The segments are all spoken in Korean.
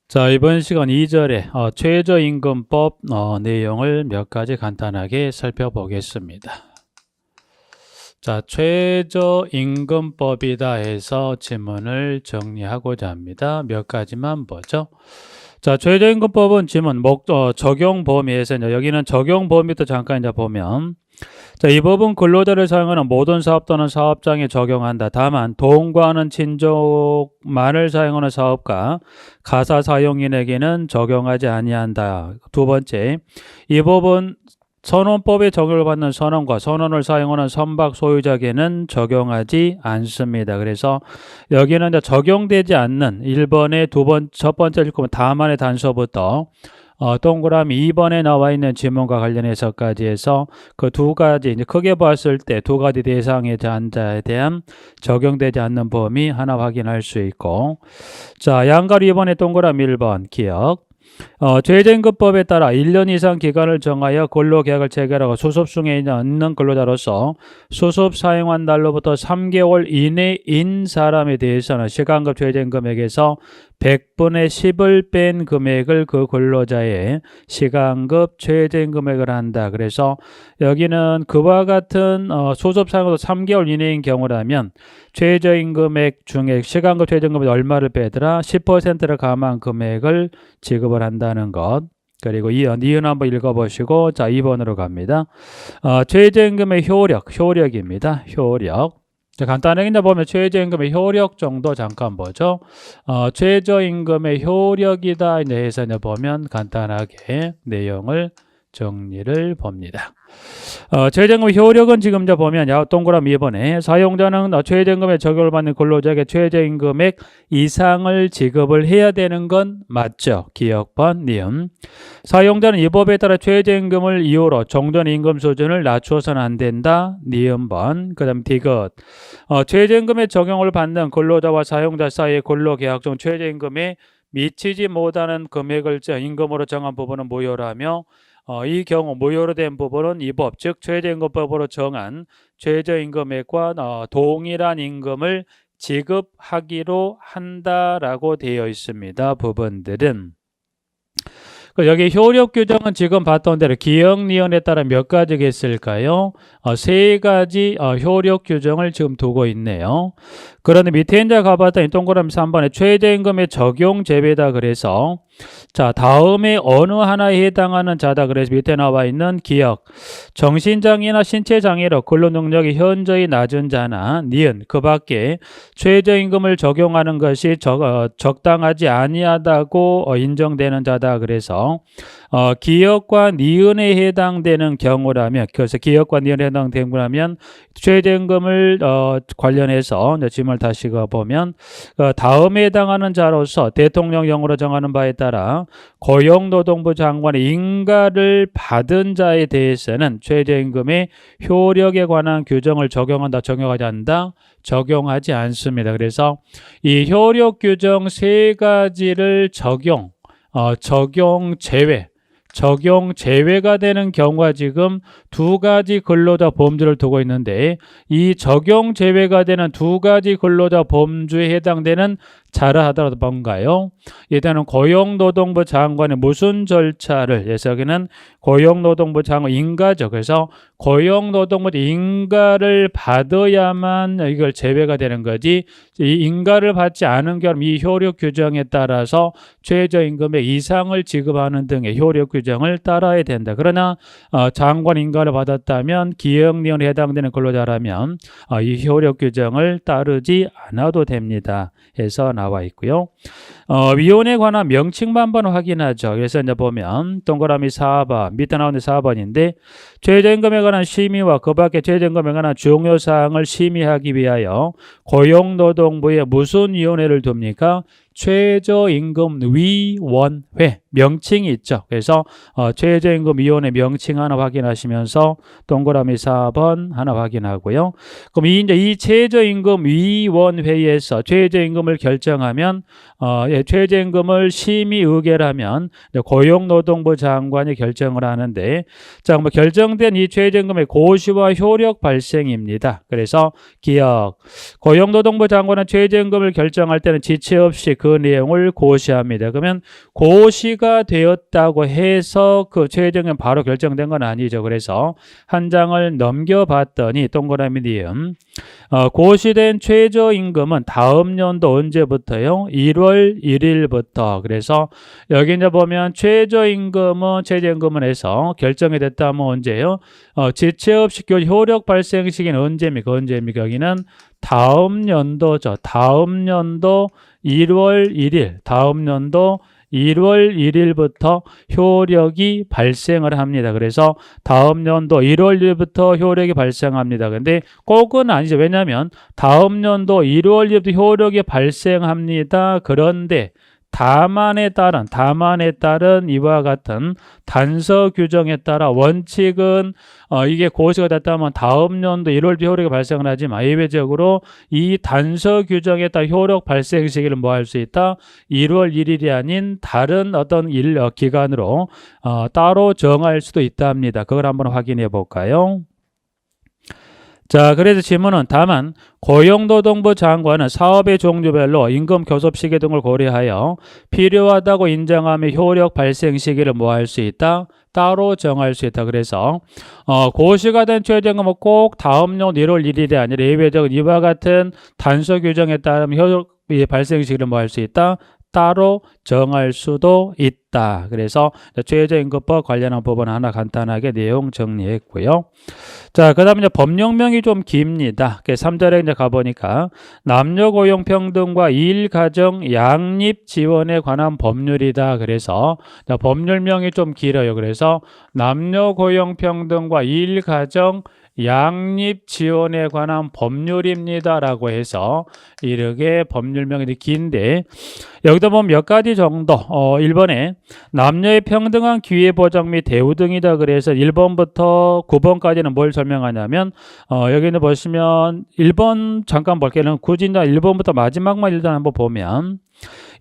자, 이번 시간 2절에 최저임금법 내용을 몇 가지 간단하게 살펴보겠습니다. 자, 최저임금법이다 해서 지문을 정리하고자 합니다. 몇 가지만 보죠. 자, 최저임금법은 지문 적용 범위에서 여기는 적용 범위도 잠깐 이제 보면, 자, 이 법은 근로자를 사용하는 모든 사업 또는 사업장에 적용한다. 다만 동거하는 친족만을 사용하는 사업가 가사 사용인에게는 적용하지 아니한다. 두 번째, 이 법은 선원법에 적용을 받는 선원과 선원을 사용하는 선박 소유자에게는 적용하지 않습니다. 그래서 여기는 이제 적용되지 않는 1번의 첫 번째 읽으면 다만의 단서부터 동그라미 2번에 나와 있는 지문과 관련해서까지 해서 그 두 가지, 이제 크게 봤을 때 두 가지 대상의 자에 대한 적용되지 않는 범위 하나 확인할 수 있고, 자, 양가로 2번에 동그라미 1번 기억. 최저임금법에 따라 1년 이상 기간을 정하여 근로계약을 체결하고 수습중에 있는 근로자로서 수습 사용한 날로부터 3개월 이내인 사람에 대해서는 시간급 최저임금액에서 100분의 10을 뺀 금액을 그 근로자의 시간급 최저임금액을 한다. 그래서 여기는 그와 같은 수습 사용도 3개월 이내인 경우라면 최저임금액 중에 시간급 최저임금액 얼마를 빼더라? 10%를 감한 금액을 지급을 한다는 것. 그리고 니은 한번 읽어보시고, 자, 2번으로 갑니다. 최저임금의 효력입니다. 효력. 자, 간단하게 이제 보면 최저임금의 효력 정도 잠깐 보죠. 최저임금의 효력이다 이제 해서 이제 보면 간단하게 내용을 정리를 봅니다. 최저임금 효력은 지금 이제 보면 동그라미 2번에 사용자는 최저임금에 적용을 받는 근로자에게 최저임금액 이상을 지급을 해야 되는 건 맞죠? 기억번, 니은. 사용자는 이 법에 따라 최저임금을 이유로 정전 임금 수준을 낮추어서는 안 된다. 니은번. 그 다음 디귿. 최저임금에 적용을 받는 근로자와 사용자 사이의 근로계약 중 최저임금에 미치지 못하는 금액을 임금으로 정한 부분은 무효라며, 이 경우 무효로 된 부분은 이 법, 즉 최저임금법으로 정한 최저임금액과 동일한 임금을 지급하기로 한다라고 되어 있습니다. 부분들은. 여기 효력 규정은 지금 봤던 대로 기억, 니은에 따라 몇 가지겠을까요? 세 가지 효력 규정을 지금 두고 있네요. 그런데 밑에 이제 가봤더니 동그라미 3번에 최저임금의 적용 제외다 그래서, 자, 다음에 어느 하나에 해당하는 자다 그래서 밑에 나와 있는 기억, 정신장애나 신체장애로 근로능력이 현저히 낮은 자나 니은 그 밖에 최저임금을 적용하는 것이 적당하지 아니하다고 인정되는 자다 그래서 기억과 니은에 해당되는 경우라면, 그래서 기억과 니은에 해당되는 경우라면 최저임금을 관련해서 지문을 다시 보면 다음에 해당하는 자로서 대통령령으로 정하는 바에 따라 고용노동부 장관의 인가를 받은 자에 대해서는 최저임금의 효력에 관한 규정을 적용한다, 적용하지 않는다, 적용하지 않습니다. 그래서 이 효력 규정 세 가지를 적용 제외가 되는 경우가 지금 두 가지 근로자 범주를 두고 있는데, 이 적용 제외가 되는 두 가지 근로자 범주에 해당되는 자라 하더라도 뭔가요? 일단은 고용노동부 장관의 무슨 절차를, 그래서 여기는 고용노동부 장관 인가죠. 그래서 고용노동부 인가를 받아야만 이걸 제외가 되는 거지, 이 인가를 받지 않은 경우 이 효력 규정에 따라서 최저임금의 이상을 지급하는 등의 효력 규정을 따라야 된다. 그러나 장관 인가를 받았다면 기억니은에 해당되는 근로자라면 이 효력 규정을 따르지 않아도 됩니다. 해서 나와 있고요. 위원에 관한 명칭만 한번 확인하죠. 그래서 이제 보면 동그라미 4번, 밑에 나오는 4번인데 최저임금에 관한 심의와 그 밖에 최저임금에 관한 중요사항을 심의하기 위하여 고용노동부에 무슨 위원회를 둡니까? 최저임금위원회 명칭이 있죠. 그래서 최저임금위원회 명칭 하나 확인하시면서 동그라미 4번 하나 확인하고요. 그럼 이 최저임금위원회에서 최저임금을 결정하면 최저임금을 심의 의결하면 고용노동부 장관이 결정을 하는데, 자, 뭐 결정된 이 최저임금의 고시와 효력 발생입니다. 그래서 기억, 고용노동부 장관은 최저임금을 결정할 때는 지체 없이 그 그 내용을 고시합니다. 그러면 고시가 되었다고 해서 그 최저임금 바로 결정된 건 아니죠. 그래서 한 장을 넘겨봤더니 동그라미 니은 고시된 최저임금은 다음 연도 언제부터요? 1월 1일부터. 그래서 여기 이제 보면 최저임금은 해서 결정이 됐다면 언제요? 지체없이 효력 발생 시기는 언제입니까? 여기는 다음 연도죠. 다음 연도 1월 1일. 다음 연도 1월 1일부터 효력이 발생을 합니다. 그래서 다음 연도 1월 1일부터 효력이 발생합니다. 근데 꼭은 아니죠. 왜냐하면 다음 연도 1월 1일부터 효력이 발생합니다. 그런데 다만에 따른 이와 같은 단서 규정에 따라 원칙은 이게 고시가 됐다면 다음 연도 1월 효력이 발생을 하지만 예외적으로 이 단서 규정에 따라 효력 발생 시기를 뭐 할 수 있다? 1월 1일이 아닌 다른 어떤 기간으로 따로 정할 수도 있다 합니다. 그걸 한번 확인해 볼까요? 자, 그래서 질문은 다만 고용노동부 장관은 사업의 종류별로 임금 교섭 시기 등을 고려하여 필요하다고 인정하며 효력 발생 시기를 뭐 할 수 있다? 따로 정할 수 있다. 그래서 고시가 된 최저임금은 꼭 다음 년 1월 1일이 아니라 예외적으로 이와 같은 단서 규정에 따르면 효력 발생 시기를 뭐 할 수 있다? 따로 정할 수도 있다. 그래서 최저임금법 관련한 부분 하나 간단하게 내용 정리했고요. 자, 그 다음에 법령명이 좀 깁니다. 3절에 이제 가보니까 남녀 고용 평등과 일 가정 양립 지원에 관한 법률이다. 그래서 법률명이 좀 길어요. 그래서 남녀 고용 평등과 일 가정 양립 지원에 관한 법률입니다라고 해서 이렇게 법률명이 긴데 여기다 보면 몇 가지 정도 1번에 남녀의 평등한 기회 보장 및 대우 등이다. 그래서 1번부터 9번까지는 뭘 설명하냐면 여기는 보시면 1번 잠깐 볼게요. 굳이 1번부터 마지막만 일단 한번 보면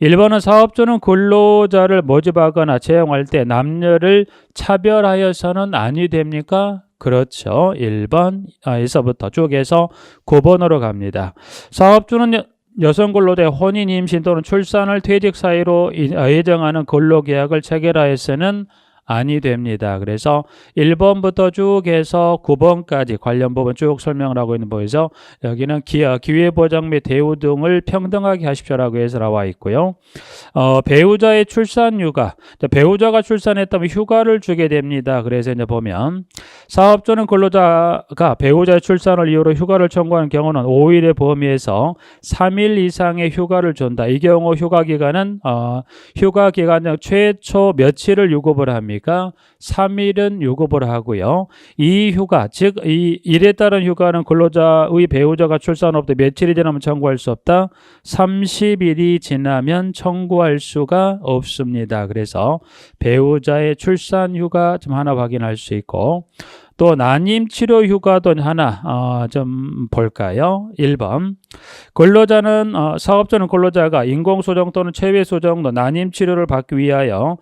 1번은 사업주는 근로자를 모집하거나 채용할 때 남녀를 차별하여서는 아니 됩니까? 그렇죠. 1번에서부터 쭉 해서 9번으로 갑니다. 사업주는 여성 근로자의 혼인, 임신 또는 출산을 퇴직 사유로 예정하는 근로계약을 체결하여서는 아니 됩니다. 그래서 1번부터 쭉 해서 9번까지 관련 부분 쭉 설명을 하고 있는 부분에서 여기는 기회보장 및 대우 등을 평등하게 하십시오라고 해서 나와 있고요. 배우자의 출산휴가, 배우자가 출산했다면 휴가를 주게 됩니다. 그래서 이제 보면 사업주는 근로자가 배우자의 출산을 이유로 휴가를 청구하는 경우는 5일의 범위에서 3일 이상의 휴가를 준다. 이 경우 휴가 기간은 휴가 기간 중 최초 며칠을 유급을 합니다. 3일은 유급을 하고요. 이 휴가, 즉 이 일에 따른 휴가는 근로자의 배우자가 출산으로부터 며칠이 지나면 청구할 수 없다. 30일이 지나면 청구할 수가 없습니다. 그래서 배우자의 출산 휴가 좀 하나 확인할 수 있고 또 난임 치료 휴가도 하나 좀 볼까요? 1번 근로자는 사업자는 근로자가 인공수정 또는 체외수정도 난임 치료를 받기 위하여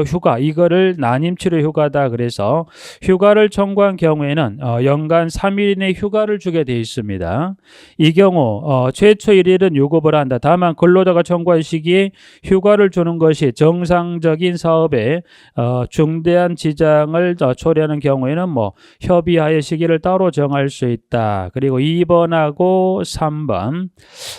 휴가 이거를 난임 치료 휴가다. 그래서 휴가를 청구한 경우에는 연간 3일 이내 휴가를 주게 돼 있습니다. 이 경우 최초 1일은 유급을 한다. 다만 근로자가 청구한 시기에 휴가를 주는 것이 정상적인 사업에 중대한 지장을 초래하는 경우에는 협의하여 시기를 따로 정할 수 있다. 그리고 2번하고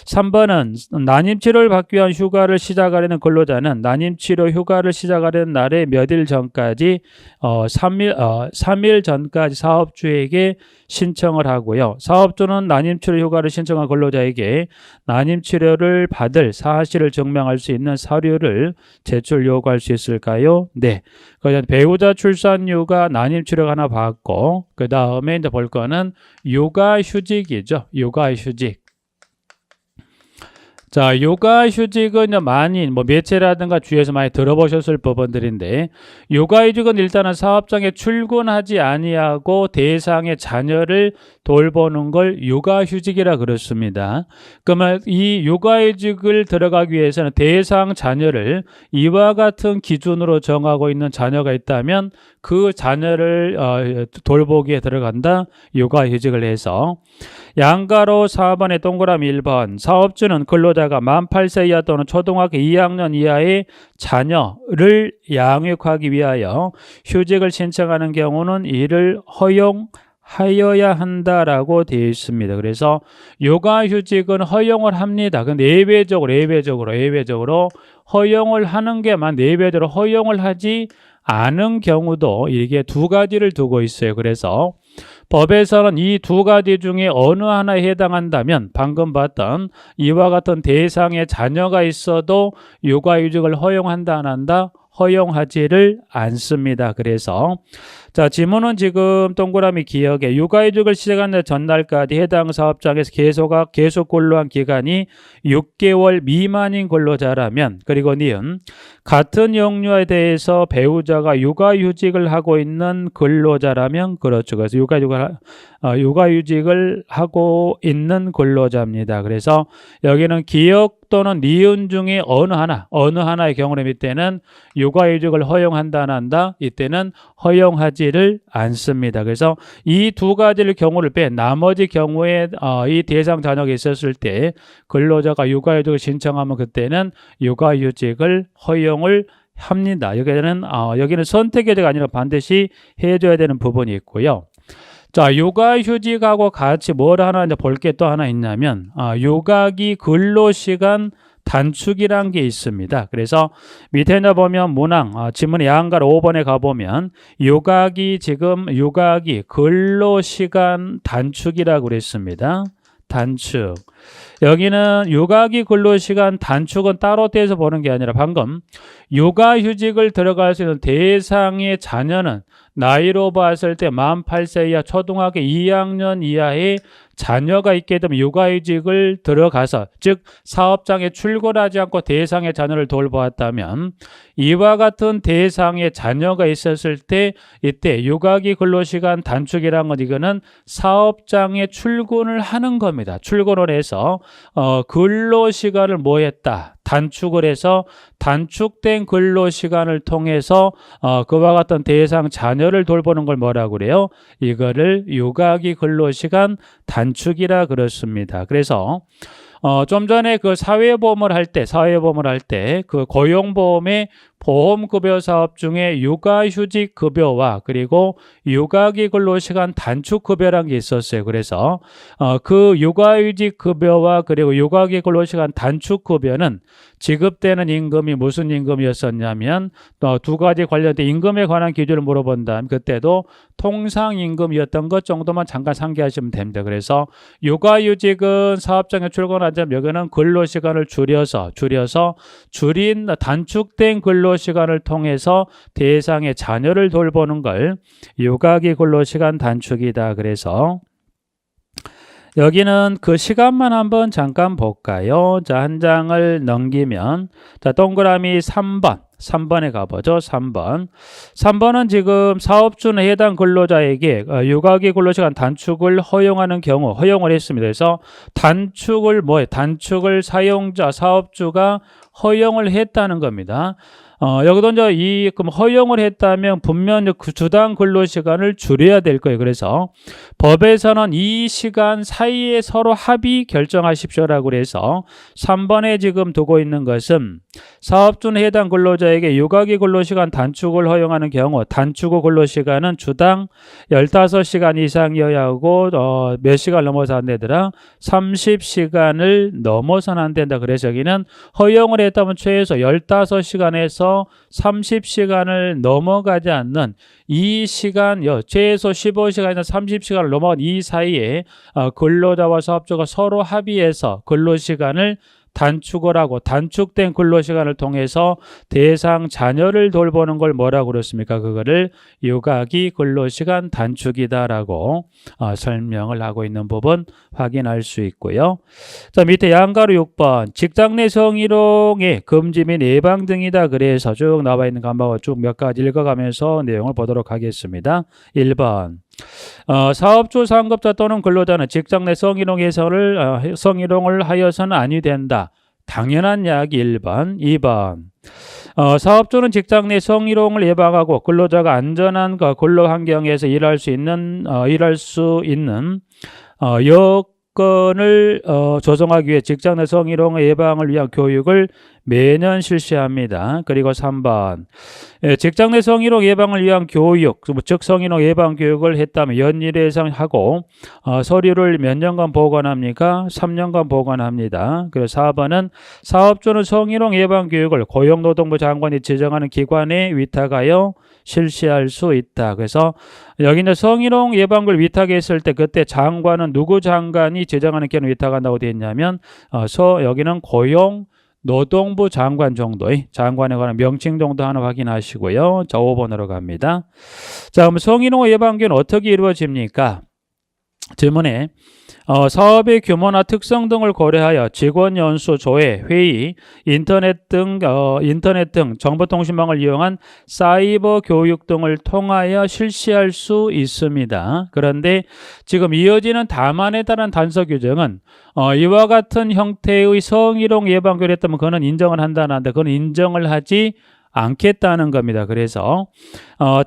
3번은 난임치료를 받기 위한 휴가를 시작하려는 근로자는 난임치료 휴가를 시작하려는 날의 몇 일 전까지 3일 전까지 사업주에게 신청을 하고요. 사업주는 난임치료 휴가를 신청한 근로자에게 난임치료를 받을 사실을 증명할 수 있는 서류를 제출 요구할 수 있을까요? 네. 배우자 출산휴가 난임치료가 하나 받고 그 다음에 이제 볼 거는 육아휴직이죠. 육아휴직. 자, 육아휴직은 많이 매체라든가 주위에서 많이 들어보셨을 부분들인데 육아휴직은 일단은 사업장에 출근하지 아니하고 대상의 자녀를 돌보는 걸 육아휴직이라 그렇습니다. 그러면 이 육아휴직을 들어가기 위해서는 대상 자녀를 이와 같은 기준으로 정하고 있는 자녀가 있다면 그 자녀를 돌보기에 들어간다. 육아휴직을 해서 양가로 4번에 동그라미 1번 사업주는 근로자 근로자가 만 8세 이하 또는 초등학교 2학년 이하의 자녀를 양육하기 위하여 휴직을 신청하는 경우는 이를 허용하여야 한다라고 되어 있습니다. 그래서 육아휴직은 허용을 합니다. 근데 예외적으로 허용을 하는 게만 예외적으로 허용을 하지 않은 경우도 이게 두 가지를 두고 있어요. 그래서 법에서는 이 두 가지 중에 어느 하나에 해당한다면 방금 봤던 이와 같은 대상의 자녀가 있어도 육아휴직을 허용한다 안 한다? 허용하지를 않습니다. 그래서 자, 지문은 지금 동그라미 기억에 육아휴직을 시작하는 전날까지 해당 사업장에서 계속 근로한 기간이 6개월 미만인 근로자라면, 그리고 니은 같은 영유아에 대해서 배우자가 육아휴직을 하고 있는 근로자라면, 그렇죠. 그래서 육아휴직을 하고 있는 근로자입니다. 그래서 여기는 기억 또는 니은 중에 어느 하나의 경우는 이때는 육아휴직을 허용한다 안 한다? 이때는 허용하지를 않습니다. 그래서 이 두 가지를 경우를 빼 나머지 경우에 이 대상 자녀가 있었을 때 근로자가 육아휴직을 신청하면 그때는 육아휴직을 허용을 합니다. 여기는 선택여지가 아니라 반드시 해줘야 되는 부분이 있고요. 자, 육아휴직하고 같이 뭘 하나 이제 볼 게 또 하나 있냐면 육아기 근로시간 단축이란 게 있습니다. 그래서 밑에 보면 문항 지문의 양가로 5번에 가보면 육아기 근로시간 단축이라고 그랬습니다. 단축. 여기는 육아기 근로시간 단축은 따로 떼서 보는 게 아니라 방금 육아휴직을 들어갈 수 있는 대상의 자녀는 나이로 봤을 때 만 8세 이하 초등학교 2학년 이하의 자녀가 있게 되면 육아휴직을 들어가서, 즉 사업장에 출근하지 않고 대상의 자녀를 돌보았다면 이와 같은 대상의 자녀가 있었을 때 이때 육아기 근로시간 단축이라는 건 이거는 사업장에 출근을 하는 겁니다. 출근을 해서 근로시간을 뭐 했다? 단축을 해서 단축된 근로시간을 통해서 그와 같은 대상 자녀를 돌보는 걸 뭐라고 그래요? 이거를 육아기 근로시간 단축이라 그렇습니다. 그래서 좀 전에 그 사회보험을 할 때 그 고용보험의 보험급여 사업 중에 육아휴직 급여와 그리고 육아기 근로시간 단축 급여라는 게 있었어요. 그래서 그 육아휴직 급여와 그리고 육아기 근로시간 단축 급여는 지급되는 임금이 무슨 임금이었었냐면 두 가지 관련된 임금에 관한 기준을 물어본다면 그때도 통상임금이었던 것 정도만 잠깐 상기하시면 됩니다. 그래서 육아휴직은 사업장에 출근하자면 여기는 근로시간을 줄인 단축된 근로시간을 통해서 대상의 자녀를 돌보는 걸 육아기 근로시간 단축이다. 그래서 여기는 그 시간만 한번 잠깐 볼까요? 자, 한 장을 넘기면 자, 동그라미 3번에 가보죠. 3번은 지금 사업주는 해당 근로자에게 육아기 근로시간 단축을 허용하는 경우 허용을 했습니다. 그래서 단축을 사업주가 허용을 했다는 겁니다. 여기도 이제 그럼 허용을 했다면 분명 그 주당 근로시간을 줄여야 될 거예요. 그래서 법에서는 이 시간 사이에 서로 합의 결정하십시오라고 그래서 3번에 지금 두고 있는 것은 사업주는 해당 근로자에게 육아기 근로시간 단축을 허용하는 경우 단축 후 근로시간은 주당 15시간 이상이어야 하고 몇 시간 넘어서 안 되더라? 30시간을 넘어서는 안 된다. 그래서 여기는 허용을 했다면 최소 15시간에서 30시간을 넘어가지 않는 이 시간, 최소 15시간에서 30시간을 넘어간 이 사이에 근로자와 사업주가 서로 합의해서 근로시간을 단축을 하고 단축된 근로시간을 통해서 대상 자녀를 돌보는 걸 뭐라고 그랬습니까? 그거를 육아기 근로시간 단축이다라고 설명을 하고 있는 부분 확인할 수 있고요. 자, 밑에 양가로 6번 직장 내 성희롱의 금지 및 예방 등이다. 그래서 쭉 나와 있는 간방을 쭉 몇 가지 읽어가면서 내용을 보도록 하겠습니다. 1번 사업주, 상급자 또는 근로자는 직장 내 성희롱을 하여서는 아니 된다. 당연한 이야기 1번. 2번 사업주는 직장 내 성희롱을 예방하고 근로자가 안전한 근로 환경에서 일할 수 있는 여건을 조성하기 위해 직장 내 성희롱 예방을 위한 교육을 매년 실시합니다. 그리고 3번 직장 내 성희롱 예방을 위한 교육, 즉 성희롱 예방 교육을 했다면 연일 이상 하고 서류를 몇 년간 보관합니까? 3년간 보관합니다. 그리고 4번은 사업주는 성희롱 예방 교육을 고용노동부 장관이 지정하는 기관에 위탁하여 실시할 수 있다. 그래서 여기는 성희롱 예방을 위탁했을 때 그때 장관은 누구 장관이 지정하는 기관에 위탁한다고 되어 있냐면 여기는 노동부 장관 정도의 장관에 관한 명칭 정도 하나 확인하시고요. 자, 5번으로 갑니다. 자, 그럼 성희롱 예방교육은 어떻게 이루어집니까? 질문에 사업의 규모나 특성 등을 고려하여 직원 연수, 조회, 회의, 인터넷 등 정보통신망을 이용한 사이버 교육 등을 통하여 실시할 수 있습니다. 그런데 지금 이어지는 다만에 따른 단서 규정은 이와 같은 형태의 성희롱 예방 교육을 했다면 그거는 인정을 한다는데 그건 인정을 하지 않겠다는 겁니다. 그래서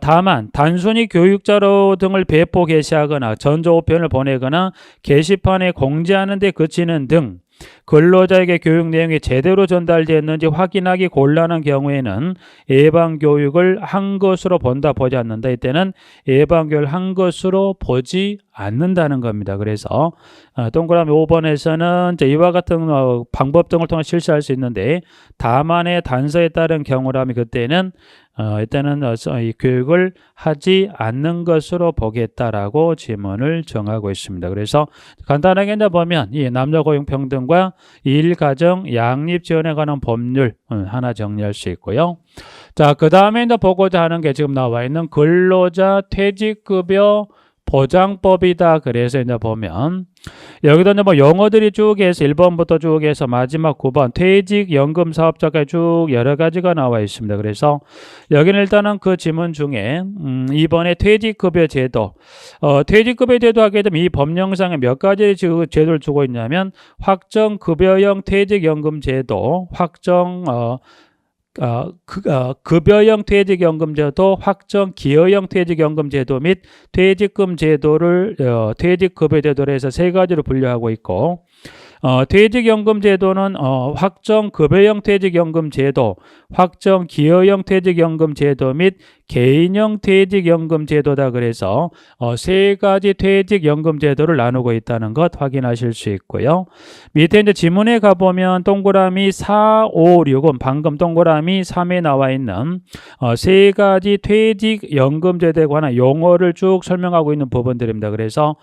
다만 단순히 교육자료 등을 배포 게시하거나 전조우편을 보내거나 게시판에 공지하는 데 그치는 등 근로자에게 교육 내용이 제대로 전달되었는지 확인하기 곤란한 경우에는 예방교육을 한 것으로 본다, 보지 않는다. 이때는 예방교육을 한 것으로 보지 않는다는 겁니다. 그래서 동그라미 5번에서는 이와 같은 방법 등을 통해 실시할 수 있는데 다만의 단서에 따른 경우라면 그때는 이때는 이 교육을 하지 않는 것으로 보겠다라고 지문을 정하고 있습니다. 그래서 간단하게 보면 이 남녀 고용 평등과 일가정 양립 지원에 관한 법률 하나 정리할 수 있고요. 자, 그 다음에 보고자 하는 게 지금 나와 있는 근로자 퇴직급여 보장법이다. 그래서 보면 여기도 영어들이 쭉 해서 1번부터 쭉 해서 마지막 9번 퇴직연금 사업자까지 쭉 여러 가지가 나와 있습니다. 그래서 여기는 일단은 그 지문 중에 2번에 퇴직급여 제도, 퇴직급여 제도 하게 되면 이 법령상에 몇 가지 제도를 주고 있냐면 확정급여형 퇴직연금 제도, 급여형 퇴직연금 제도, 확정 기여형 퇴직연금 제도 및 퇴직금 제도를 퇴직급여 제도로 해서 세 가지로 분류하고 있고 퇴직연금 제도는 확정 급여형 퇴직연금 제도, 확정 기여형 퇴직연금 제도 및 개인형 퇴직연금 제도다. 그래서 세 가지 퇴직연금 제도를 나누고 있다는 것 확인하실 수 있고요. 밑에 지문에 가보면 동그라미 4, 5, 6은 방금 동그라미 3에 나와 있는 세 가지 퇴직연금 제도에 관한 용어를 쭉 설명하고 있는 부분들입니다. 그래서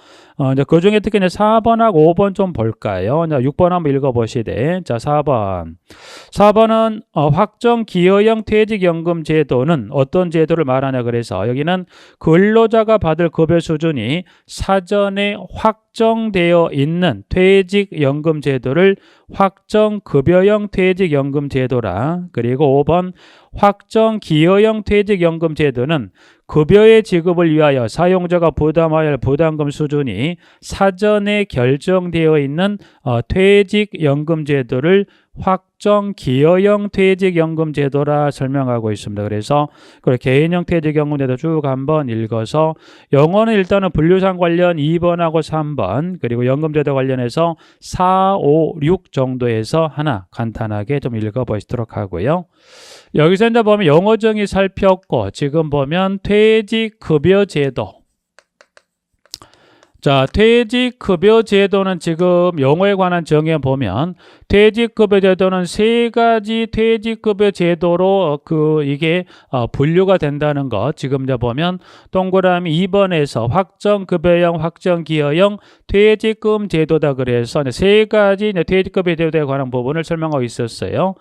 그 중에 특히 4번하고 5번 좀 볼까요? 6번 한번 읽어보시되, 자, 4번은 확정 기여형 퇴직연금 제도는 어떤 제도를 말하냐. 그래서 여기는 근로자가 받을 급여 수준이 사전에 확정되어 있는 퇴직연금 제도를 확정급여형 퇴직연금 제도라. 그리고 5번 확정 기여형 퇴직연금 제도는 급여의 지급을 위하여 사용자가 부담해야 할 부담금 수준이 사전에 결정되어 있는 퇴직연금 제도를 확정 기여형 퇴직연금 제도라 설명하고 있습니다. 그래서 개인형 퇴직연금 제도 쭉 한번 읽어서 영어는 일단은 분류상 관련 2번하고 3번 그리고 연금제도 관련해서 4, 5, 6 정도에서 하나 간단하게 좀 읽어보시도록 하고요. 여기서 보면 영어 정의 살폈고 지금 보면 퇴직급여 제도, 자, 퇴직급여 제도는 지금 용어에 관한 정의에 보면 퇴직급여 제도는 세 가지 퇴직급여 제도로 이게 분류가 된다는 것. 지금 보면 동그라미 2번에서 확정급여형, 확정기여형 퇴직금 제도다. 그래서 세 가지 퇴직급여 제도에 관한 부분을 설명하고 있었어요.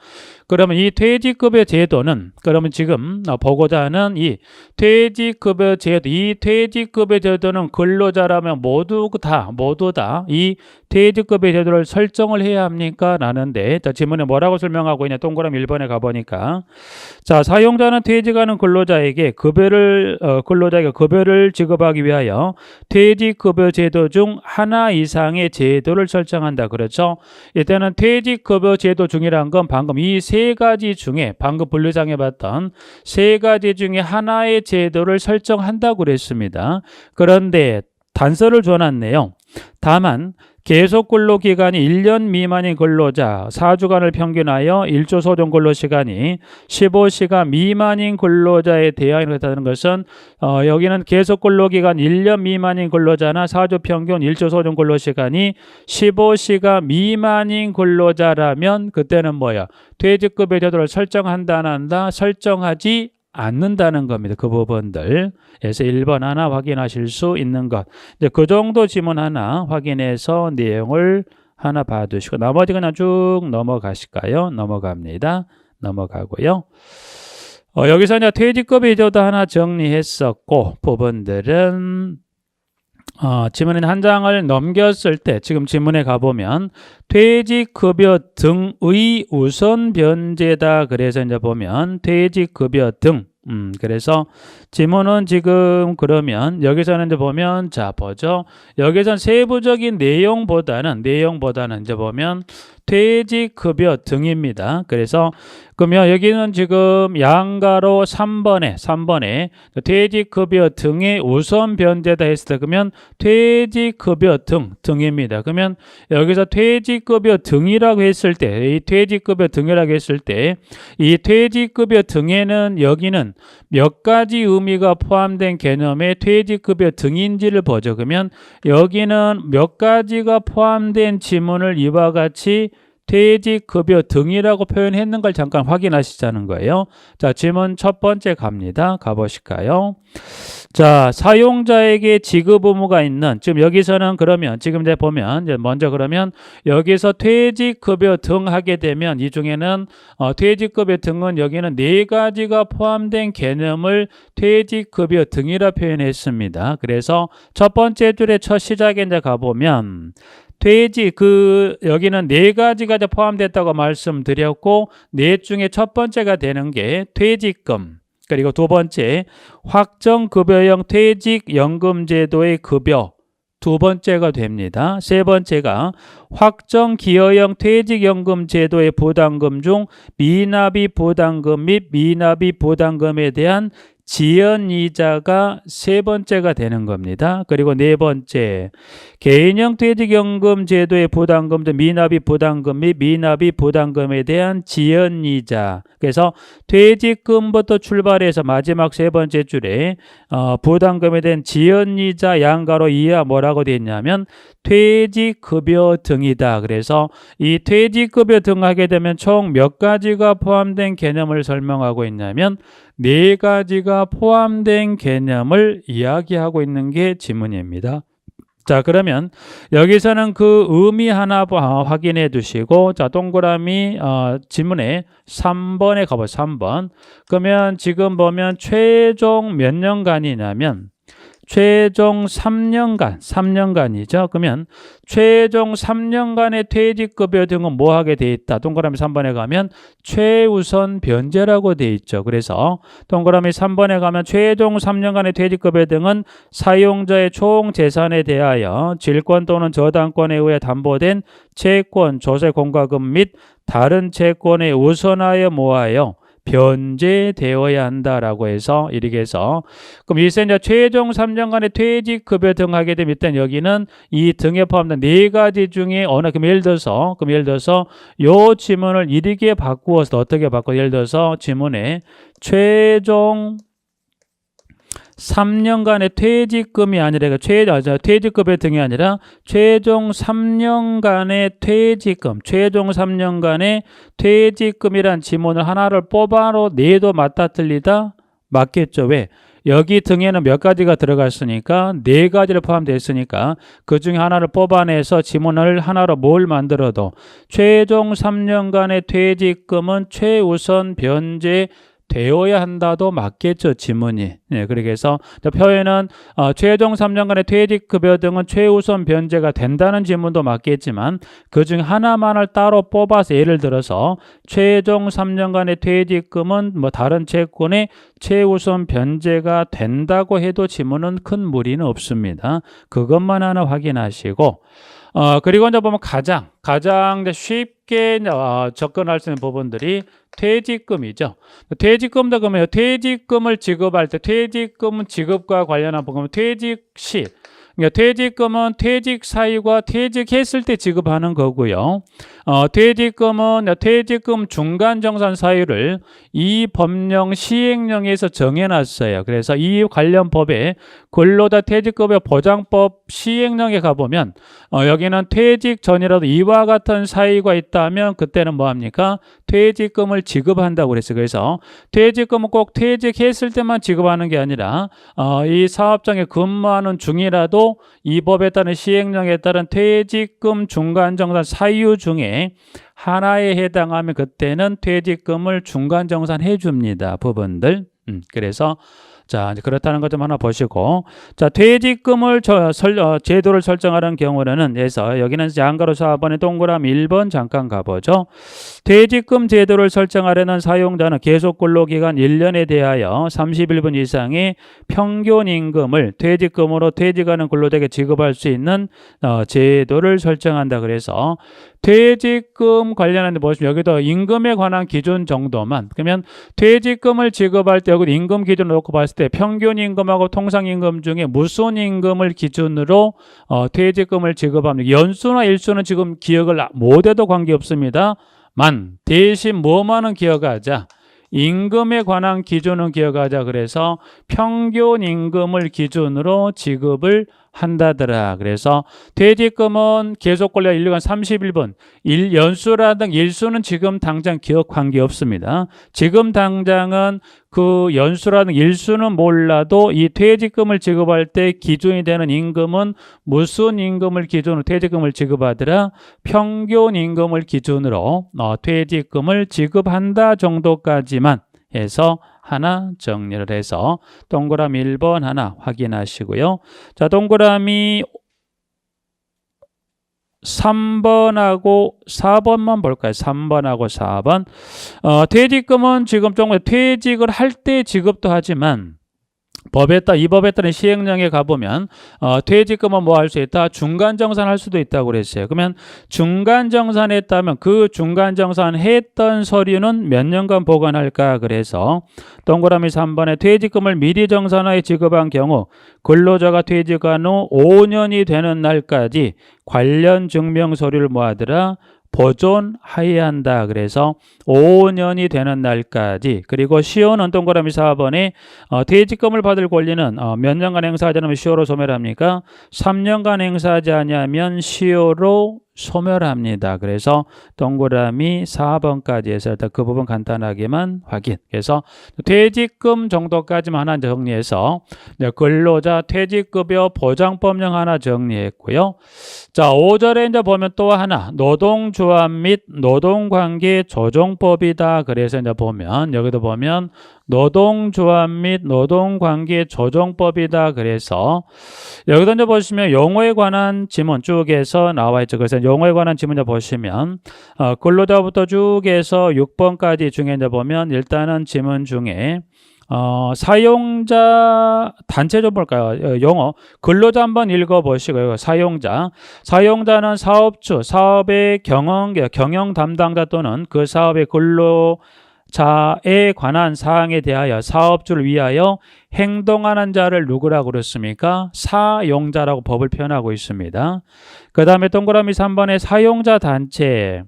그러면 이 퇴직급여 제도는 그러면 지금 보고자 하는 이 퇴직급여 제도, 이 퇴직급여 제도는 근로자라면 모두 다 이 퇴직급여 제도를 설정을 해야 합니까? 라는데 자, 지문에 뭐라고 설명하고 있냐. 동그라미 1번에 가보니까 자, 사용자는 퇴직하는 근로자에게 근로자에게 급여를 지급하기 위하여 퇴직급여 제도 중 하나 이상의 제도를 설정한다. 그렇죠? 이때는 퇴직급여 제도 중이란 건 방금 이 세 가지 중에 방금 분류상에 봤던 세 가지 중에 하나의 제도를 설정한다고 그랬습니다. 그런데 단서를 줘놨네요. 다만 계속 근로 기간이 1년 미만인 근로자 4주간을 평균하여 1조 소정 근로 시간이 15시간 미만인 근로자에 대하여는 것은 여기는 계속 근로 기간 1년 미만인 근로자나 4주 평균 1조 소정 근로 시간이 15시간 미만인 근로자라면 그때는 뭐야? 퇴직급여 제도를 설정한다 안 한다? 설정하지 않는다는 겁니다. 그 부분들. 그래서 1번 하나 확인하실 수 있는 것. 이제 그 정도 지문 하나 확인해서 내용을 하나 봐두시고 나머지 그냥 쭉 넘어가실까요? 넘어갑니다. 넘어가고요. 여기서 이제 퇴직급여 제도 하나 정리했었고 부분들은 지문 한 장을 넘겼을 때 지금 지문에 가보면 퇴직급여 등의 우선 변제다. 그래서 이제 보면 퇴직급여 등 그래서 지문은 지금 그러면 여기서는 이제 보면 자 보죠. 여기서는 세부적인 내용보다는 이제 보면 퇴직급여 등입니다. 그래서 그러면 여기는 지금 양가로 3번에 퇴직급여 등의 우선 변제다 했을 때 그러면 퇴직급여 등입니다. 그러면 여기서 퇴직급여 등이라고 했을 때 이 퇴직급여 등이라고 했을 때 이 퇴직급여 등에는 여기는 몇 가지 의미가 포함된 개념의 퇴직급여 등인지를 보죠. 그러면 여기는 몇 가지가 포함된 지문을 이와 같이 퇴직급여 등이라고 표현했는 걸 잠깐 확인하시자는 거예요. 자, 지문 첫 번째 갑니다. 가보실까요? 자, 사용자에게 지급 의무가 있는 지금 여기서는 그러면 지금 이제 보면 이제 먼저 그러면 여기서 퇴직급여 등 하게 되면 이 중에는 퇴직급여 등은 여기는 네 가지가 포함된 개념을 퇴직급여 등이라 표현했습니다. 그래서 첫 번째 줄의 첫 시작에 이제 가보면 여기는 네 가지가 포함됐다고 말씀드렸고 넷 중에 첫 번째가 되는 게 퇴직금 그리고 두 번째 확정급여형 퇴직연금제도의 급여 두 번째가 됩니다. 세 번째가 확정기여형 퇴직연금제도의 부담금 중 미납입 부담금 및 미납입 부담금에 대한 지연이자가 세 번째가 되는 겁니다. 그리고 네 번째, 개인형 퇴직연금 제도의 부담금 등 미납입 부담금 및 미납입 부담금에 대한 지연이자. 그래서 퇴직금부터 출발해서 마지막 세 번째 줄에 부담금에 대한 지연이자 양가로 이하 뭐라고 되어 있냐면 퇴직급여 등이다. 그래서 이 퇴직급여 등 하게 되면 총 몇 가지가 포함된 개념을 설명하고 있냐면 네 가지가 포함된 개념을 이야기하고 있는 게 지문입니다. 자, 그러면 여기서는 그 의미 하나 확인해 두시고 자, 동그라미 지문에 3번에 가보죠. 3번. 그러면 지금 보면 최종 몇 년간이냐면 최종 3년간이죠. 그러면 최종 3년간의 퇴직급여 등은 뭐 하게 돼 있다? 동그라미 3번에 가면 최우선 변제라고 돼 있죠. 그래서 동그라미 3번에 가면 최종 3년간의 퇴직급여 등은 사용자의 총 재산에 대하여 질권 또는 저당권에 의해 담보된 채권, 조세 공과금 및 다른 채권에 우선하여 모아요. 변제되어야 한다라고 해서 이렇게 해서 그럼 이제 최종 3년간의 퇴직급여 등 하게 되면 일단 여기는 이 등에 포함된 네 가지 중에 어느 그럼 예를 들어서 요 지문을 이렇게 바꾸어서 어떻게 바꿔 예를 들어서 지문에 최종 3년간의 퇴직금이 아니라 퇴직급여 등이 아니라 최종 3년간의 퇴직금, 최종 3년간의 퇴직금이란 지문을 하나를 뽑아로 내도 맞다 틀리다 맞겠죠. 왜? 여기 등에는 몇 가지가 들어갔으니까 네 가지를 포함되어 있으니까 그 중에 하나를 뽑아내서 지문을 하나로 뭘 만들어도 최종 3년간의 퇴직금은 최우선 변제 되어야 한다도 맞겠죠, 지문이. 네, 그렇게 해서 표현은 최종 3년간의 퇴직급여 등은 최우선 변제가 된다는 지문도 맞겠지만 그중 하나만을 따로 뽑아서 예를 들어서 최종 3년간의 퇴직금은 뭐 다른 채권의 최우선 변제가 된다고 해도 지문은 큰 무리는 없습니다. 그것만 하나 확인하시고 그리고 이제 보면 가장 쉽게 접근할 수 있는 부분들이 퇴직금이죠. 퇴직금도 그러면 퇴직금을 지급할 때 퇴직금은 지급과 관련한 부분 퇴직 시 그러니까 퇴직금은 퇴직 사유가 퇴직했을 때 지급하는 거고요. 퇴직금은 퇴직금 중간정산 사유를 이 법령 시행령에서 정해놨어요. 그래서 이 관련 법에 근로자 퇴직급여 보장법 시행령에 가보면 여기는 퇴직 전이라도 이와 같은 사유가 있다면 그때는 뭐합니까? 퇴직금을 지급한다고 그랬어요. 그래서 퇴직금은 꼭 퇴직했을 때만 지급하는 게 아니라 이 사업장에 근무하는 중이라도 이 법에 따른 시행령에 따른 퇴직금 중간정산 사유 중에 하나에 해당하면 그때는 퇴직금을 중간정산해 줍니다. 부분들. 그래서 자, 이제 그렇다는 것 좀 하나 보시고, 자, 퇴직금을 제도를 설정하는 경우는 그래서 여기는 양가로 4번에 동그라미 1번 잠깐 가보죠. 퇴직금 제도를 설정하려는 사용자는 계속 근로기간 1년에 대하여 31분 이상의 평균 임금을 퇴직금으로 퇴직하는 근로자에게 지급할 수 있는 제도를 설정한다. 그래서 퇴직금 관련한 데 보시면 여기도 임금에 관한 기준 정도만, 그러면 퇴직금을 지급할 때 여기 임금 기준을 놓고 봤을 때 평균 임금하고 통상 임금 중에 무슨 임금을 기준으로 퇴직금을 지급합니다. 연수나 일수는 지금 기억을 못해도 관계없습니다. 대신 뭐만은 기억하자. 임금에 관한 기준은 기억하자. 그래서 평균 임금을 기준으로 지급을 한다더라. 그래서 퇴직금은 계속 걸려 1년간 31분 연수라든 일수는 지금 당장 기억 관계없습니다. 지금 당장은 그 연수라든 일수는 몰라도 이 퇴직금을 지급할 때 기준이 되는 임금은 무슨 임금을 기준으로 퇴직금을 지급하더라? 평균 임금을 기준으로 퇴직금을 지급한다 정도까지만 해서 하나 정리를 해서 동그라미 1번 하나 확인하시고요. 자, 동그라미 3번하고 4번만 볼까요? 3번하고 4번. 퇴직금은 지금 좀 퇴직을 할 때 지급도 하지만 이 법에 따른 시행령에 가보면 퇴직금은 뭐 할 수 있다? 중간정산 할 수도 있다고 그랬어요. 그러면 중간정산했다면 그 중간정산 했던 서류는 몇 년간 보관할까? 그래서 동그라미 3번에 퇴직금을 미리 정산하여 지급한 경우 근로자가 퇴직한 후 5년이 되는 날까지 관련 증명 서류를 뭐 하더라? 보존하여야 한다. 그래서 5년이 되는 날까지. 그리고 시효는 동그라미 4번에 퇴직금을 받을 권리는 몇 년간 행사하지 않으면 시효로 소멸합니까? 3년간 행사하지 않으면 시효로 소멸합니다. 그래서 동그라미 4번까지 해서 일단 그 부분 간단하게만 확인. 그래서 퇴직금 정도까지만 하나 정리해서 근로자 퇴직급여 보장법령 하나 정리했고요. 자, 5절에 이제 보면 또 하나 노동조합 및 노동관계 조정법이다. 그래서 이제 보면 여기도 보면 노동조합 및 노동관계 조정법이다. 그래서 여기도 이제 보시면 용어에 관한 지문 쭉에서 나와 있죠. 그래서 용어에 관한 지문 보시면 근로자부터 쭉 해서 6번까지 중에 이제 보면 일단은 지문 중에 사용자 단체 좀 볼까요? 용어 근로자 한번 읽어보시고요. 사용자는 사업주, 사업의 경영 담당자 또는 그 사업의 근로자에 관한 사항에 대하여 사업주를 위하여 행동하는 자를 누구라고 그랬습니까? 사용자라고 법을 표현하고 있습니다. 그 다음에 동그라미 3번에 사용자 단체.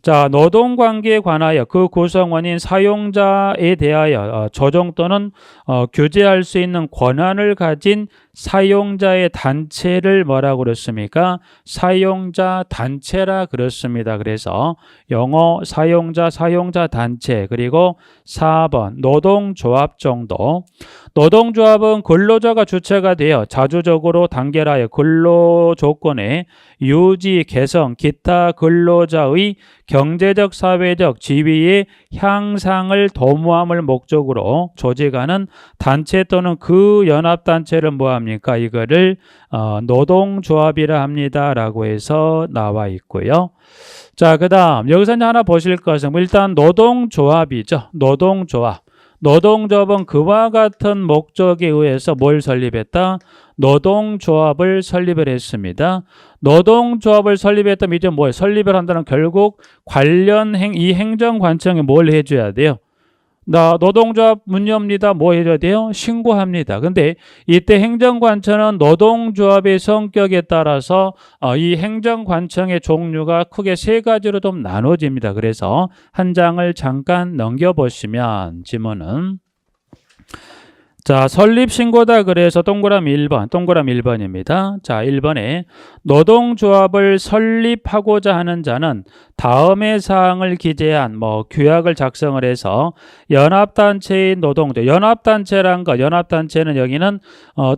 자, 노동관계에 관하여 그 구성원인 사용자에 대하여 조정 또는 규제할 수 있는 권한을 가진 사용자의 단체를 뭐라고 그랬습니까? 사용자 단체라 그렇습니다. 그래서 영어 사용자 단체. 그리고 4번 노동조합 정도. 노동조합은 근로자가 주체가 되어 자주적으로 단결하여 근로조건의 유지, 개선, 기타 근로자의 경제적, 사회적 지위의 향상을 도모함을 목적으로 조직하는 단체 또는 그 연합단체를 뭐합니까? 이거를 노동조합이라 합니다. 라고 해서 나와 있고요. 자, 그 다음 여기서 이제 하나 보실 것은 일단 노동조합이죠. 노동조합은 그와 같은 목적에 의해서 뭘 설립했다? 노동조합을 설립을 했습니다. 노동조합을 설립했다면 이제 뭐예요? 설립을 한다는 결국 관련 이 행정관청에 뭘 해줘야 돼요? 나 노동조합 문제입니다. 뭐 해야 돼요? 신고합니다. 근데 이때 행정관청은 노동조합의 성격에 따라서 이 행정관청의 종류가 크게 세 가지로 좀 나눠집니다. 그래서 한 장을 잠깐 넘겨보시면 지문은 자, 설립신고다 그래서 동그라미 1번, 동그라미 1번입니다. 자, 1번에 노동조합을 설립하고자 하는 자는 다음의 사항을 기재한 규약을 작성을 해서 연합단체인 노동조, 연합단체란 거, 연합단체는 여기는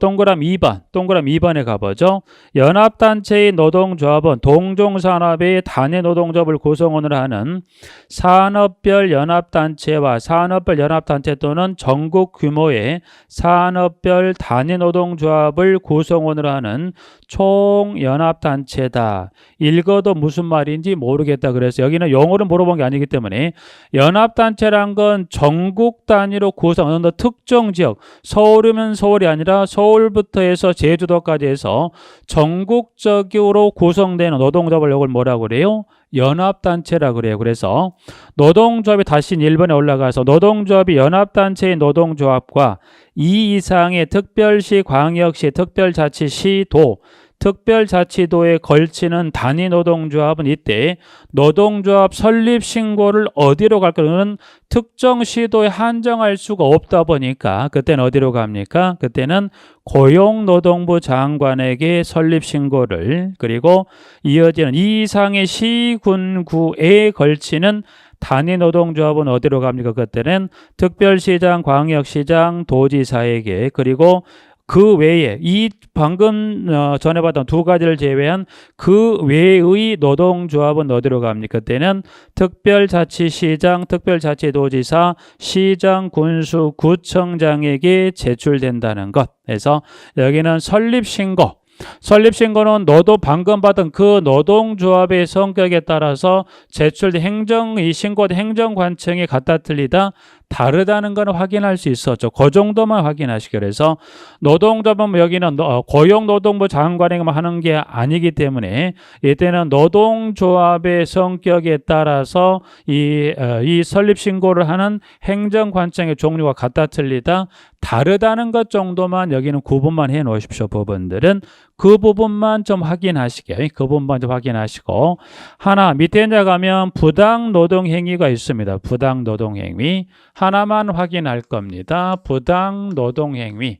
동그라미 2번, 동그라미 2번에 가보죠. 연합단체인 노동조합은 동종산업의 단위 노동조합을 구성원으로 하는 산업별 연합단체와 산업별 연합단체 또는 전국 규모의 산업별 단위 노동조합을 구성원으로 하는 총연합단체다. 읽어도 무슨 말인지 모르겠다. 그래서 여기는 영어로 물어본 게 아니기 때문에 연합단체란 건 전국 단위로 구성하는 특정 지역, 서울이면 서울이 아니라 서울부터 해서 제주도까지 해서 전국적으로 구성되는 노동조합을 이걸 뭐라고 그래요? 연합단체라 그래요. 그래서 노동조합이 다시 1번에 올라가서 노동조합이 연합단체의 노동조합과 이 이상의 특별시, 광역시, 특별자치시, 도, 특별자치도에 걸치는 단위 노동조합은 이때 노동조합 설립 신고를 어디로 갈까는 특정 시도에 한정할 수가 없다 보니까 그때는 어디로 갑니까? 그때는 고용노동부 장관에게 설립 신고를 그리고 이어지는 이 이상의 시, 군, 구에 걸치는 단위 노동조합은 어디로 갑니까? 그때는 특별시장, 광역시장, 도지사에게 그리고 그 외에 이 방금 전에 봤던 두 가지를 제외한 그 외의 노동조합은 어디로 갑니까? 그때는 특별자치시장, 특별자치도지사, 시장, 군수, 구청장에게 제출된다는 것. 그래서 여기는 설립신고. 설립신고는 너도 방금 받은 그 노동조합의 성격에 따라서 제출된 이 신고된 행정관청이 같다 틀리다 다르다는 건 확인할 수 있었죠. 그 정도만 확인하시기 그래서 노동조합은 여기는 고용노동부 장관에게만 하는 게 아니기 때문에 이때는 노동조합의 성격에 따라서 이 설립신고를 하는 행정관청의 종류가 같다 틀리다 다르다는 것 정도만 여기는 구분만 해 놓으십시오. 부분들은 그 부분만 좀 확인하시게 그 부분만 좀 확인하시고 하나 밑에 나가면 부당노동행위가 있습니다. 부당노동행위 하나만 확인할 겁니다. 부당노동행위.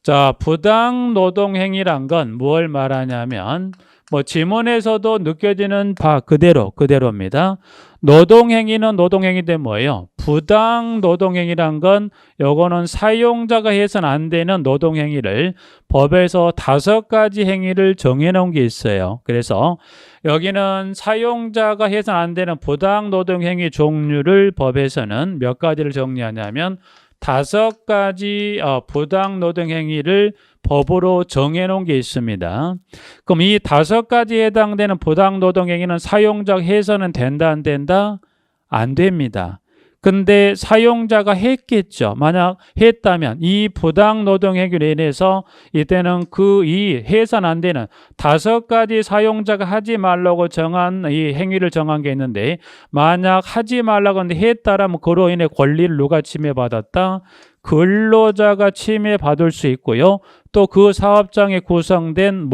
자, 부당노동행위란 건 뭘 말하냐면 지문에서도 느껴지는 바 그대로입니다. 노동행위는 노동행위인데 뭐예요? 부당노동행위란 건 요거는 사용자가 해서는 안 되는 노동행위를 법에서 5가지 행위를 정해놓은 게 있어요. 그래서 여기는 사용자가 해서는 안 되는 부당노동행위 종류를 법에서는 몇 가지를 정리하냐면 5가지 부당노동행위를 법으로 정해놓은 게 있습니다. 그럼 이 5가지에 해당되는 부당노동행위는 사용자가 해서는 된다, 안 된다? 안 됩니다. 근데 사용자가 했겠죠. 만약 했다면 이 부당노동행위로 인해서 이때는 이 해서는 안 되는 5가지 사용자가 하지 말라고 정한 이 행위를 정한 게 있는데 만약 하지 말라고 하는데 했다라면 그로 인해 권리를 누가 침해받았다? 근로자가 침해받을 수 있고요. 또 그 사업장에 구성된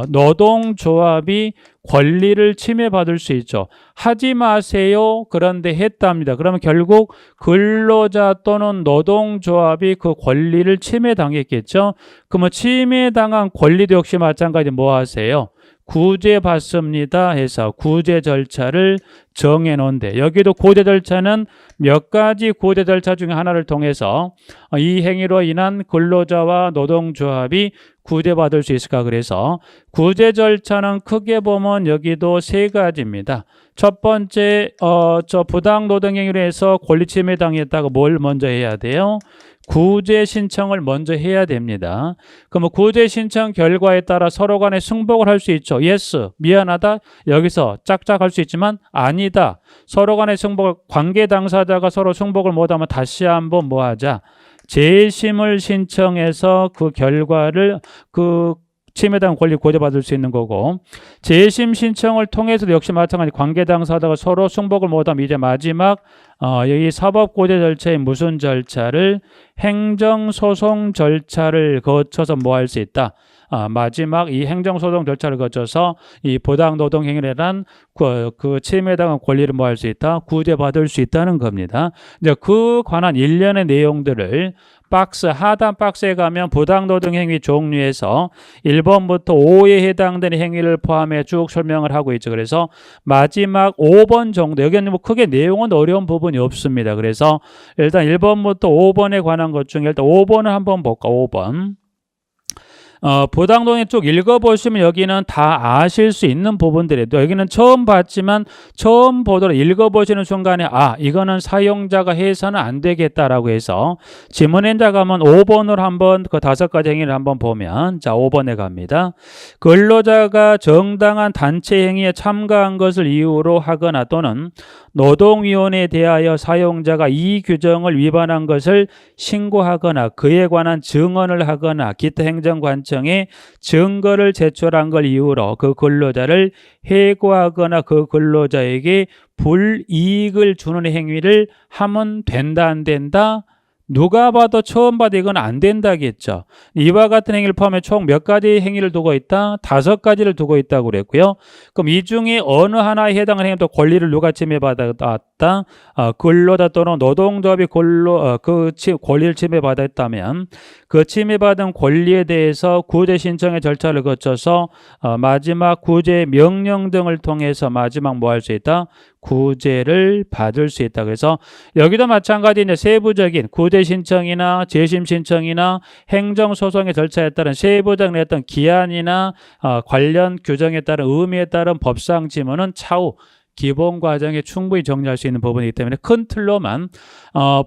노동조합이 권리를 침해받을 수 있죠. 하지 마세요. 그런데 했답니다. 그러면 결국 근로자 또는 노동조합이 그 권리를 침해당했겠죠. 그러면 침해당한 권리도 역시 마찬가지 뭐 하세요? 구제받습니다 해서 구제 절차를 정해놓은데 여기도 구제 절차는 몇 가지 구제 절차 중에 하나를 통해서 이 행위로 인한 근로자와 노동조합이 구제받을 수 있을까? 그래서 구제 절차는 크게 보면 여기도 3가지입니다. 첫 번째 부당노동행위로 해서 권리 침해 당했다고 뭘 먼저 해야 돼요? 구제 신청을 먼저 해야 됩니다. 그럼 구제 신청 결과에 따라 서로 간에 승복을 할 수 있죠. yes, 미안하다. 여기서 짝짝할 수 있지만 아니다. 서로 간에 승복을 관계 당사자가 서로 승복을 못하면 다시 한번 뭐 하자. 재심을 신청해서 그 결과를 침해당 권리 구제받을 수 있는 거고, 재심 신청을 통해서도 역시 마찬가지 관계 당사자가 서로 승복을 못하면 이제 마지막 여기 사법구제 절차의 무슨 절차를 행정소송 절차를 거쳐서 뭐 할 수 있다. 마지막 이 행정소송 절차를 거쳐서 이 부당노동 행위에 대한 그 침해에 대한 권리를 뭐 할 수 있다? 구제받을 수 있다는 겁니다. 이제 그 관한 일련의 내용들을 하단 박스에 가면 부당노동 행위 종류에서 1번부터 5에 해당되는 행위를 포함해 쭉 설명을 하고 있죠. 그래서 마지막 5번 정도, 여기는 뭐 크게 내용은 어려운 부분이 없습니다. 그래서 일단 1번부터 5번에 관한 것 중에 일단 5번을 한번 볼까? 5번. 부당노동의 쭉 읽어보시면 여기는 다 아실 수 있는 부분들이에요. 여기는 처음 봤지만 처음 보도록 읽어보시는 순간에 이거는 사용자가 해서는 안 되겠다라고 해서 지문행자 가면 5번으로 한번 그 5가지 행위를 한번 보면, 자 5번에 갑니다. 근로자가 정당한 단체 행위에 참가한 것을 이유로 하거나 또는 노동위원회에 대하여 사용자가 이 규정을 위반한 것을 신고하거나 그에 관한 증언을 하거나 기타 행정관청에 증거를 제출한 걸 이유로 그 근로자를 해고하거나 그 근로자에게 불이익을 주는 행위를 하면 된다, 안 된다? 누가 봐도 처음 봐도 이건 안 된다겠죠. 이와 같은 행위를 포함해 총 몇 가지 행위를 두고 있다? 5가지를 두고 있다고 그랬고요. 그럼 이 중에 어느 하나에 해당하는 행위도 권리를 누가 침해받았다? 근로자 또는 노동조합이 권리를 침해받았다면 그 침해받은 권리에 대해서 구제 신청의 절차를 거쳐서 마지막 구제 명령 등을 통해서 마지막 뭐 할 수 있다? 구제를 받을 수 있다. 그래서 여기도 마찬가지 이제 세부적인 구제 신청이나 재심 신청이나 행정 소송의 절차에 따른 세부적인 어떤 기한이나 관련 규정에 따른 의미에 따른 법상 지문은 차후 기본 과정에 충분히 정리할 수 있는 부분이기 때문에 큰 틀로만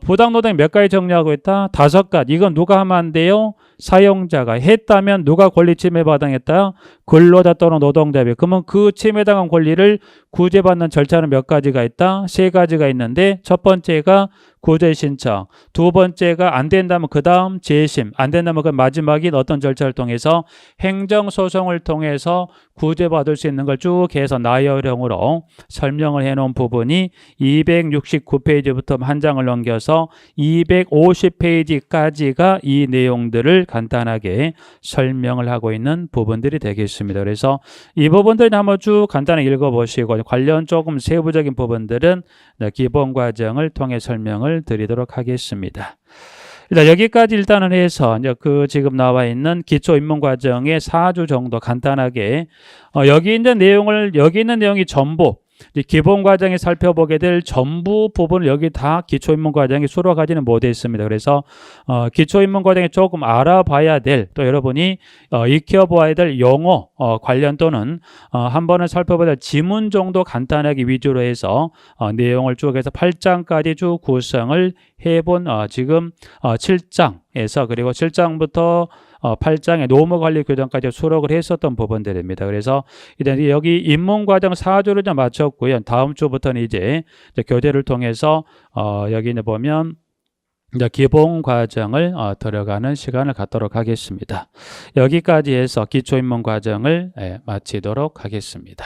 부당노동이 몇 가지 정리하고 있다? 5가지. 이건 누가 하면 안 돼요? 사용자가 했다면 누가 권리 침해받았다? 근로자 또는 노동자비. 그러면 그 침해당한 권리를 구제받는 절차는 몇 가지가 있다? 3가지가 있는데 첫 번째가 구제 신청, 두 번째가 안 된다면 그 다음 재심, 안 된다면 그 마지막인 어떤 절차를 통해서 행정소송을 통해서 구제받을 수 있는 걸 쭉 해서 나열형으로 설명을 해놓은 부분이 269페이지부터 한 장을 넘겨서 250페이지까지가 이 내용들을 간단하게 설명을 하고 있는 부분들이 되겠습니다. 그래서 이 부분들을 한번 쭉 간단하게 읽어보시고 관련 조금 세부적인 부분들은 기본 과정을 통해 설명을 드리도록 하겠습니다. 일단 여기까지 일단은 해서 이제 그 지금 나와 있는 기초 입문 과정의 4주 정도 간단하게 여기 있는 내용이 전부 기본 과정에 살펴보게 될 전부 부분을 여기 다 기초 입문 과정에 수록하지는 못했습니다. 그래서 기초 입문 과정에 조금 알아봐야 될, 또 여러분이 익혀보아야 될 용어 관련 또는 한 번은 살펴봐야 될 지문 정도 간단하게 위주로 해서 내용을 쭉 해서 8장까지 쭉 구성을 해본 지금 7장에서 그리고 7장부터 8장의 노무관리 규정까지 수록을 했었던 부분들입니다. 그래서 이제 여기 입문과정 4주를 좀 마쳤고요. 다음 주부터는 이제 교재를 통해서 여기 보면 이제 기본 과정을 들어가는 시간을 갖도록 하겠습니다. 여기까지 해서 기초 입문 과정을 마치도록 하겠습니다.